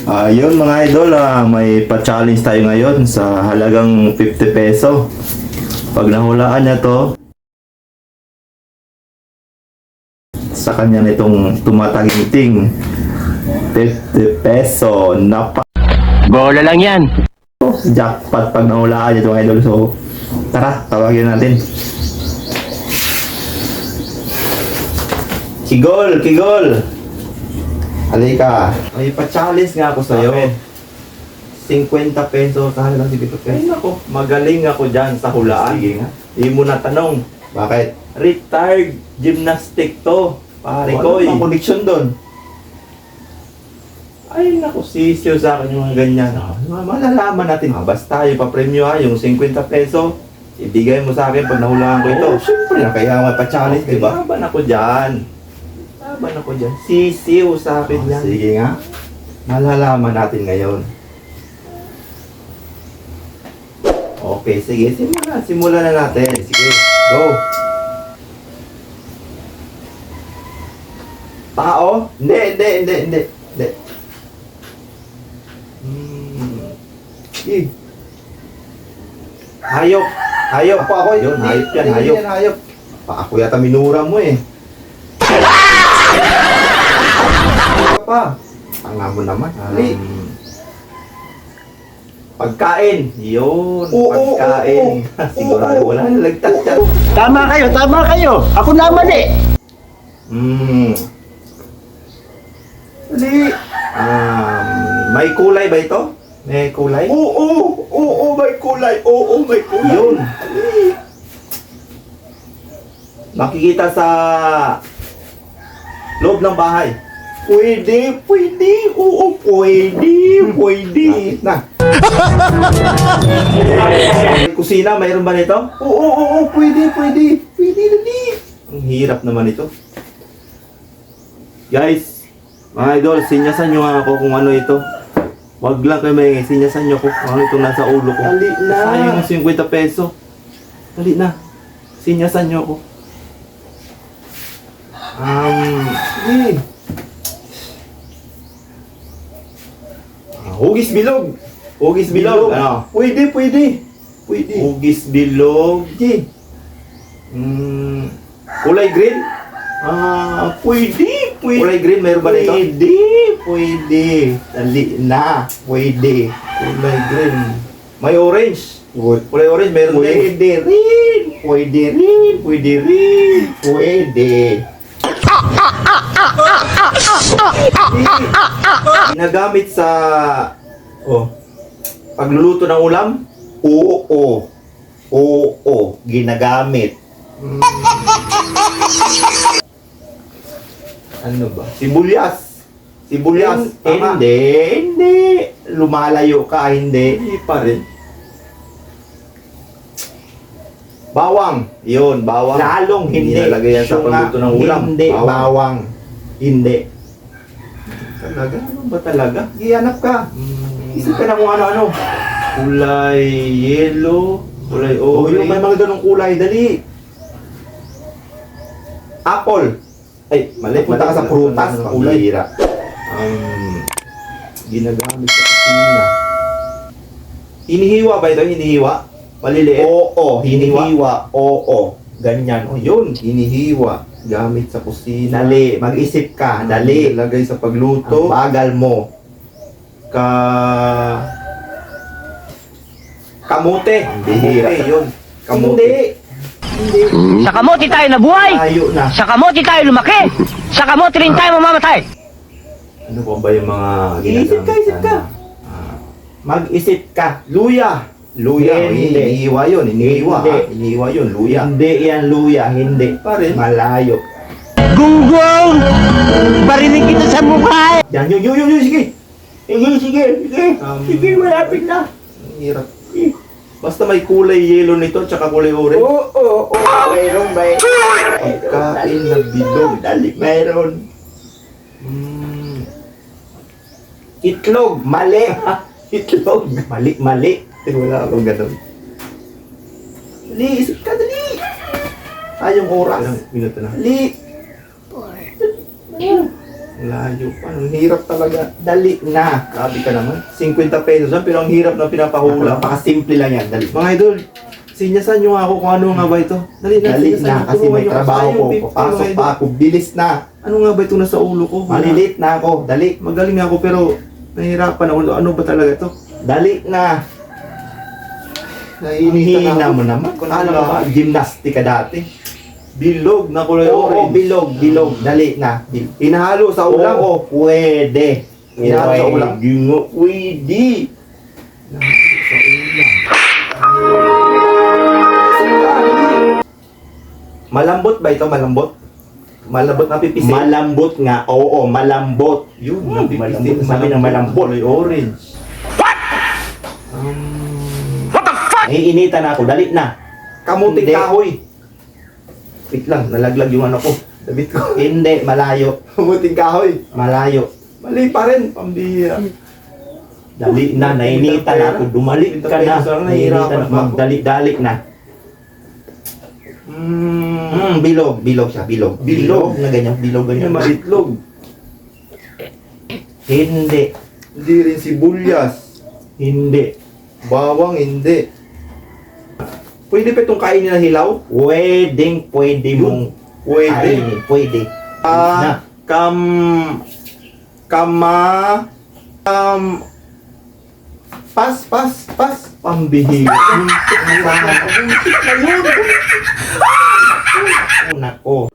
Ayun mga idol, may pa-challenge tayo ngayon sa halagang 50 peso. Pag nahulaan niya to, sa kanya nitong tumataginting 50 peso na Bola lang yan. jackpot pag nahulaan niya to mga idol. So tara, tawagin natin. Kigol, Kigol! Halika. May pa-challenge nga ako sa'yo. 50 peso sa halagang 50 peso. Ay nako, magaling ako dyan sa hulaan. Sige nga. Hindi mo na tanong. Bakit? Retired gymnastic to. Pare ko eh. Ano pang connection doon? Ay nako, sisiyo sa akin yung mga ganyan. Malalaman natin. Basta yung papremyo yung 50 peso. Ibigay mo sa akin pag nahulaan ko ito. Siyempre na, kaya may pa-challenge, okay, diba? Laban ako dyan. Laban ako dyan. Sisiw sa akin yan. Sige nga. Malalaman natin ngayon. Okay, sige. Simulan na natin. Sige, go. Tao? Hindi. Hayop. Ako. Yun, hayop yan, hayop. Ako yata minura mo eh. Pa. Tanga mo naman. Pagkain. Yun, pagkain. Sigurado wala nalagtas yan. Tama kayo. Ako naman eh. Dali. May kulay ba ito? May kulay? Oo, may kulay. Yun. Makikita sa loob ng bahay. Pwede. Oo, pwede. Na. Kusina, mayroon ba nito? Oo, pwede. Dali. Ang hirap naman ito. Guys, mga idol, sinyasan nyo nga ako kung ano ito. Wag lang kayo may sinyasan nyo ko kung ano itong nasa ulo ko. Dali na. Sayang ang 50 peso. Dali na. Sinyasan nyo ako. Hugis bilog. Ano? Pwede. Hugis bilog. Kulay green? Pwede. Kulay green, mayroon ba nito? Pwede. Dali na. Pwede. Kulay green. May orange. Kulay orange, mayroon din. Pwede rin. Ginagamit sa pagluluto ng ulam? Oo, ginagamit. Ano ba? Sibuyas. Hindi. Lumalayo ka, hindi. Hindi pa rin. Bawang. Yun, bawang. Lalong hindi. Nilalagay yan sa pagluto ng ulam. Hindi, bawang. Hindi. Talaga? Ano ba talaga? Ihanap ka. Isip ka na kung ano-ano. Kulay yellow. Kulay orange. Yung may mga ganong kulay. Dali. Apple. Ay, mali. Punta ka sa prutas. Kulay. Ginagamit sa kusina. Hinihiwa ba ito? Hinihiwa? Maliliit? Oo, hinihiwa. Oo. Ganyan. Yun. Hinihiwa. Gamit sa kusina. Dali. Mag-isip ka. Dali. Ilagay sa pagluto. Ang bagal mo. Kamote. Kamote. Yun. Kamote. Hindi. Sa kamote tayo nabuhay. Tayo na. Sa kamote tayo lumaki. Sa kamote rin tayo mamamatay. Ano pa ba yung mga ginagamit? Isip ka. Mag-isip ka. Luya. Hindi. Hinihiwa yun. Hinihiwa yun. Luya. Hindi yan luya. Hindi. Pa rin. Malayo. Gunggong! Barinig kita sa mukha. Yan. Yun. Sige. Sige, malapit na. Ang hirap. Basta may kulay yellow nito tsaka kulay orange. Oo. Mayroon ba? Pagkain na bilog. Dali. Mayroon. Itlog. Mali. Itlog. Mali. Wala akong ganun. Dali, isip ka, dali. Sayang oras. Ilang minuto na? Dali. Layo pa. Ang hirap talaga. Dali na. Grabe ka naman. 50 pesos lang, pero ang hirap na pinapahula. Napaka-simple lang yan. Dali. Mga idol, sinyasan nyo nga ako kung ano nga ba ito. Dali na, Dali sinyasan na nyo. kasi Tulungan may nyo. trabaho Sayang ko. 50, Papasok mga idol. pa ako. Bilis na. Ano nga ba ito nasa ulo ko? Malilit na ako. Dali. Magaling ako pero nahihirapan ako. Ano ba talaga ito? Dali na. Naiinitan Hihina ako. mo naman. Kung Alam mo ba, gymnastic ka dati. Bilog na kulay Oo, orange. bilog. Dali na. Hinahalo sa ulam. Oo, pwede. Hinahalo sa ulam. Pwede nga, pwede. Sa ulam. Malambot ba ito? Malambot? Malambot na pipisil? Malambot nga. Oo, malambot. Yun, Malambot. napipisil. Sabi ng malambot. Kulay orange. Naiinitan ako. Dali na. Kamuting Hindi. kahoy. Wait lang, nalaglag yung ano ko. Damit ko. Hindi, malayo. Kamuting kahoy. Malayo. Mali pa rin. Pambihira. Dali na, nainitan ako. Dumali ka na. Nainitan ako. Magdali-dali na. Bilog siya, bilog. Bilog? na ganyan, bilog Ganyan ganyan. malitlog. Hindi, Hindi rin sibuyas. hindi. Bawang, hindi. Pwede pa itong kainin na hilaw? Pwede mong Pwede. kainin. Pwede. Na. Pas. Pambihira. Nako.